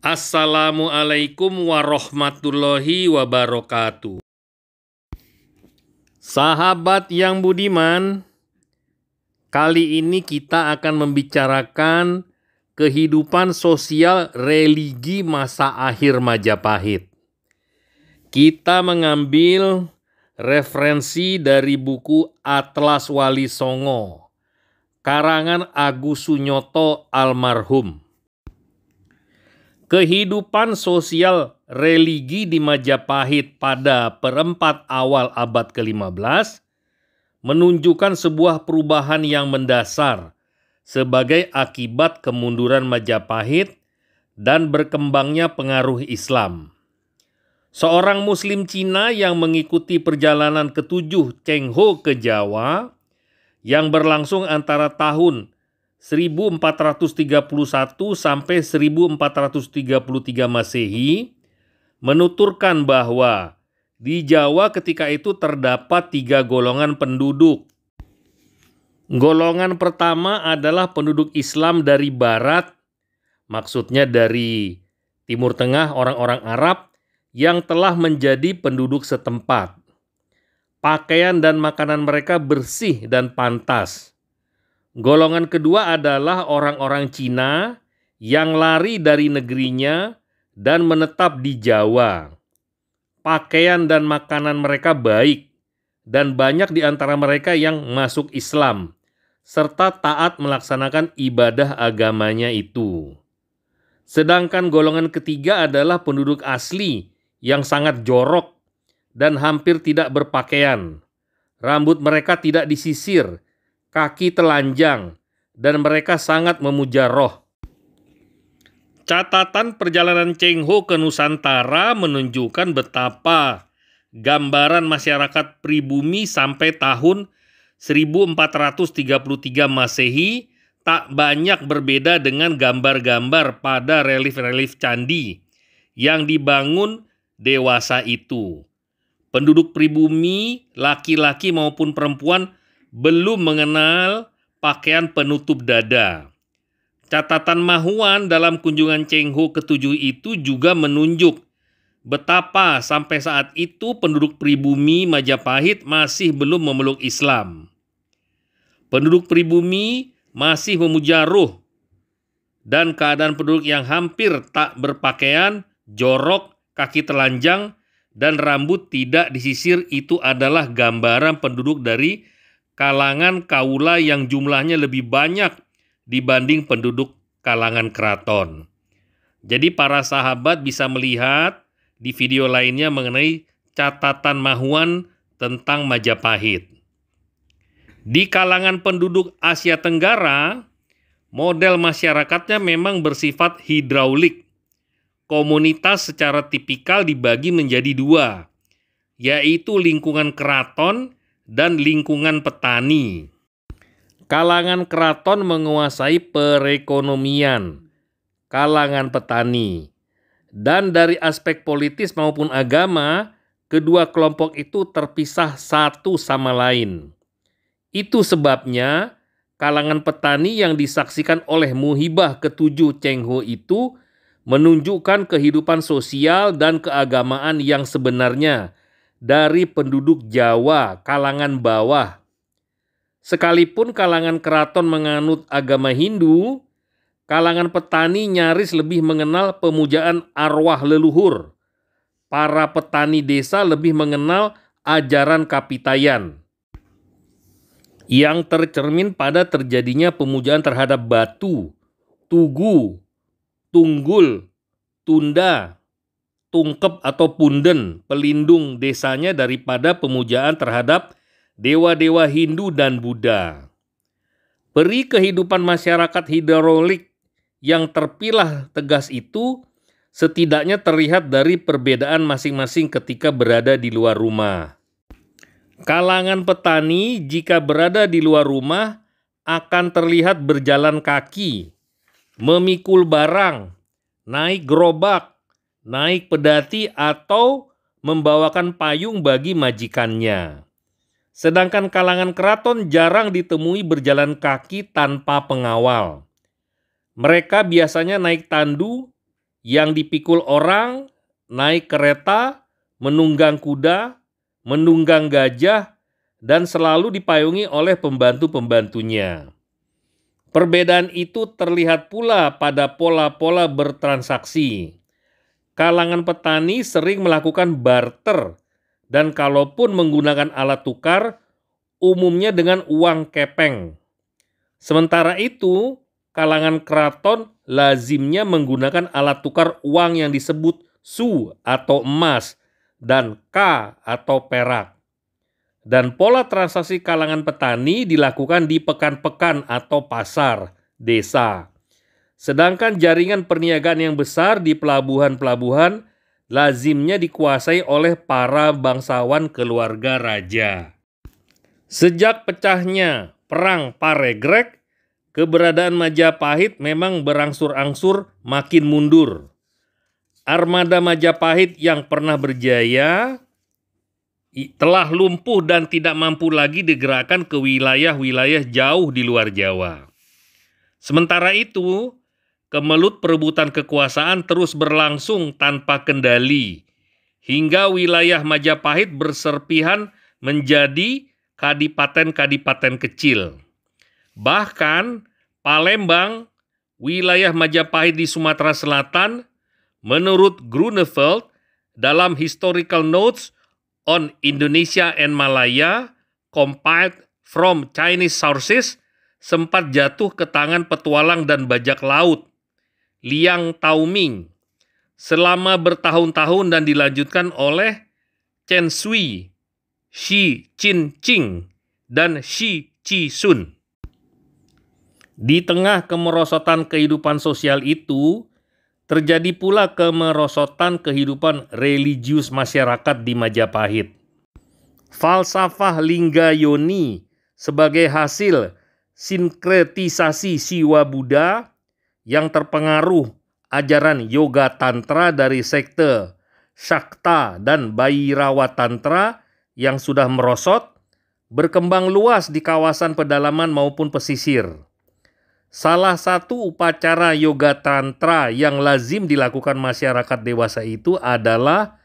Assalamualaikum warahmatullahi wabarakatuh. Sahabat yang budiman, kali ini kita akan membicarakan kehidupan sosial religi masa akhir Majapahit. Kita mengambil referensi dari buku Atlas Wali Songo, karangan Agus Sunyoto almarhum. Kehidupan sosial religi di Majapahit pada perempat awal abad ke-15 menunjukkan sebuah perubahan yang mendasar sebagai akibat kemunduran Majapahit dan berkembangnya pengaruh Islam. Seorang Muslim Cina yang mengikuti perjalanan ke-7 Cheng Ho ke Jawa yang berlangsung antara tahun 1431 sampai 1433 Masehi menuturkan bahwa di Jawa ketika itu terdapat 3 golongan penduduk. Golongan pertama adalah penduduk Islam dari barat, maksudnya dari Timur Tengah, orang-orang Arab yang telah menjadi penduduk setempat. Pakaian dan makanan mereka bersih dan pantas. Golongan kedua adalah orang-orang Cina yang lari dari negerinya dan menetap di Jawa. Pakaian dan makanan mereka baik dan banyak di antara mereka yang masuk Islam serta taat melaksanakan ibadah agamanya itu. Sedangkan golongan ketiga adalah penduduk asli yang sangat jorok dan hampir tidak berpakaian. Rambut mereka tidak disisir, kaki telanjang, dan mereka sangat memuja roh. Catatan perjalanan Cheng Ho ke Nusantara menunjukkan betapa gambaran masyarakat pribumi sampai tahun 1433 Masehi tak banyak berbeda dengan gambar-gambar pada relief-relief candi yang dibangun dewasa itu. Penduduk pribumi, laki-laki maupun perempuan, belum mengenal pakaian penutup dada. Catatan Mahuan dalam kunjungan Cheng Ho ke-7 itu juga menunjuk betapa sampai saat itu penduduk pribumi Majapahit masih belum memeluk Islam. Penduduk pribumi masih memuja ruh dan keadaan penduduk yang hampir tak berpakaian, jorok, kaki telanjang, dan rambut tidak disisir itu adalah gambaran penduduk dari kalangan kaula yang jumlahnya lebih banyak dibanding penduduk kalangan keraton. Jadi para sahabat bisa melihat di video lainnya mengenai catatan Mahuan tentang Majapahit. Di kalangan penduduk Asia Tenggara, model masyarakatnya memang bersifat hidraulik. Komunitas secara tipikal dibagi menjadi 2, yaitu lingkungan keraton dan lingkungan petani. Kalangan keraton menguasai perekonomian, kalangan petani. Dan dari aspek politis maupun agama, kedua kelompok itu terpisah satu sama lain. Itu sebabnya kalangan petani yang disaksikan oleh Muhibah ke-7 Cheng Ho itu menunjukkan kehidupan sosial dan keagamaan yang sebenarnya dari penduduk Jawa kalangan bawah. Sekalipun kalangan keraton menganut agama Hindu, kalangan petani nyaris lebih mengenal pemujaan arwah leluhur. Para petani desa lebih mengenal ajaran kapitayan yang tercermin pada terjadinya pemujaan terhadap batu, tugu, tunggul, tunda, tungkep atau punden, pelindung desanya daripada pemujaan terhadap dewa-dewa Hindu dan Buddha. Peri kehidupan masyarakat hidraulik yang terpilah tegas itu setidaknya terlihat dari perbedaan masing-masing ketika berada di luar rumah. Kalangan petani jika berada di luar rumah akan terlihat berjalan kaki, memikul barang, naik gerobak, naik pedati atau membawakan payung bagi majikannya. Sedangkan kalangan keraton jarang ditemui berjalan kaki tanpa pengawal. Mereka biasanya naik tandu yang dipikul orang, naik kereta, menunggang kuda, menunggang gajah, dan selalu dipayungi oleh pembantu-pembantunya. Perbedaan itu terlihat pula pada pola-pola bertransaksi. Kalangan petani sering melakukan barter, dan kalaupun menggunakan alat tukar, umumnya dengan uang kepeng. Sementara itu, kalangan keraton lazimnya menggunakan alat tukar uang yang disebut su atau emas dan ka atau perak. Dan pola transaksi kalangan petani dilakukan di pekan-pekan atau pasar desa. Sedangkan jaringan perniagaan yang besar di pelabuhan-pelabuhan lazimnya dikuasai oleh para bangsawan keluarga raja. Sejak pecahnya Perang Paregreg, keberadaan Majapahit memang berangsur-angsur makin mundur. Armada Majapahit yang pernah berjaya telah lumpuh dan tidak mampu lagi digerakkan ke wilayah-wilayah jauh di luar Jawa. Sementara itu, kemelut perebutan kekuasaan terus berlangsung tanpa kendali, hingga wilayah Majapahit berserpihan menjadi kadipaten-kadipaten kecil. Bahkan Palembang, wilayah Majapahit di Sumatera Selatan, menurut Grunewald dalam Historical Notes on Indonesia and Malaya, compiled from Chinese sources, sempat jatuh ke tangan petualang dan bajak laut Liang Taoming selama bertahun-tahun dan dilanjutkan oleh Chen Sui, Shi Qinqing, dan Shi Qisun. Di tengah kemerosotan kehidupan sosial itu, terjadi pula kemerosotan kehidupan religius masyarakat di Majapahit. Falsafah Linggayoni sebagai hasil sinkretisasi Siwa Buddha yang terpengaruh ajaran Yoga Tantra dari sekte Shakta dan Bhairawa Tantra yang sudah merosot, berkembang luas di kawasan pedalaman maupun pesisir. Salah satu upacara yoga tantra yang lazim dilakukan masyarakat dewasa itu adalah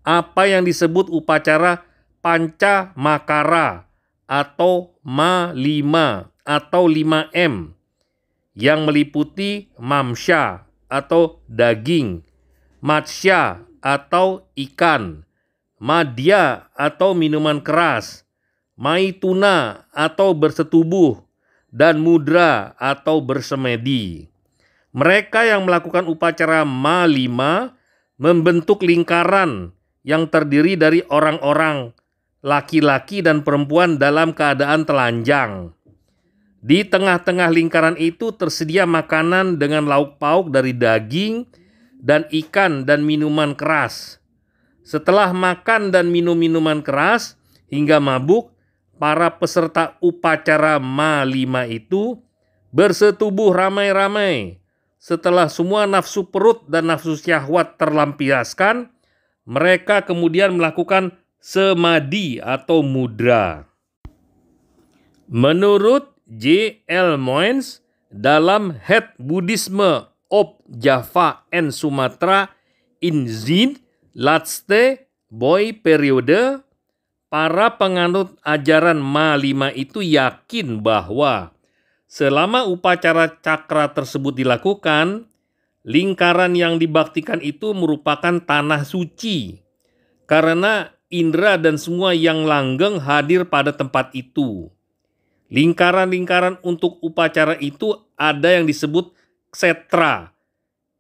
apa yang disebut upacara Panca Makara atau Ma-5 atau 5M yang meliputi mamsha atau daging, matsya atau ikan, madya atau minuman keras, maituna atau bersetubuh, dan mudra atau bersemedi. Mereka yang melakukan upacara Ma-5 membentuk lingkaran yang terdiri dari orang-orang laki-laki dan perempuan dalam keadaan telanjang. Di tengah-tengah lingkaran itu tersedia makanan dengan lauk pauk dari daging dan ikan dan minuman keras. Setelah makan dan minum minuman keras hingga mabuk, para peserta upacara Ma-5 itu bersetubuh ramai-ramai. Setelah semua nafsu perut dan nafsu syahwat terlampiaskan, mereka kemudian melakukan semadi atau mudra. Menurut J.L. Moynes dalam Het Boeddhisme op Java en Sumatra in zijn laatste boy periode, para penganut ajaran Ma-5 itu yakin bahwa selama upacara cakra tersebut dilakukan, lingkaran yang dibaktikan itu merupakan tanah suci, karena indera dan semua yang langgeng hadir pada tempat itu. Lingkaran-lingkaran untuk upacara itu ada yang disebut ksetra,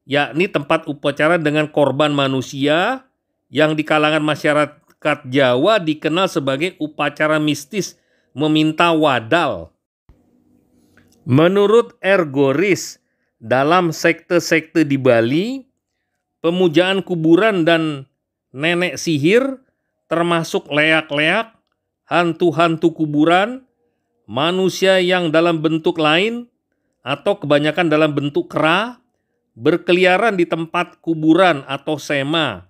yakni tempat upacara dengan korban manusia yang di kalangan masyarakat Jawa dikenal sebagai upacara mistis meminta wadal. Menurut Ergoris, dalam sekte-sekte di Bali, pemujaan kuburan dan nenek sihir termasuk leak-leak, hantu-hantu kuburan, manusia yang dalam bentuk lain atau kebanyakan dalam bentuk kera berkeliaran di tempat kuburan atau sema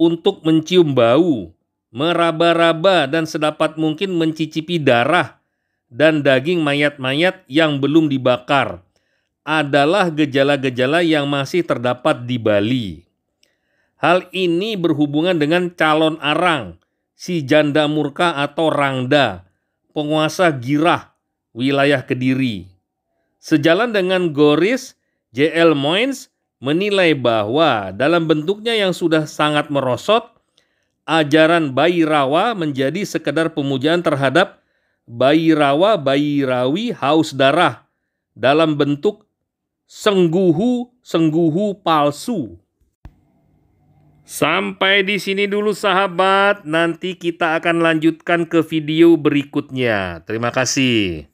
untuk mencium bau, meraba-raba dan sedapat mungkin mencicipi darah dan daging mayat-mayat yang belum dibakar, adalah gejala-gejala yang masih terdapat di Bali. Hal ini berhubungan dengan calon arang, si janda murka atau Rangda, penguasa Girah, wilayah Kediri. Sejalan dengan Goris, J.L. Moynes menilai bahwa dalam bentuknya yang sudah sangat merosot, ajaran Bhairawa menjadi sekedar pemujaan terhadap Bhairawi haus darah dalam bentuk sengguhu palsu. Sampai di sini dulu sahabat, nanti kita akan lanjutkan ke video berikutnya. Terima kasih.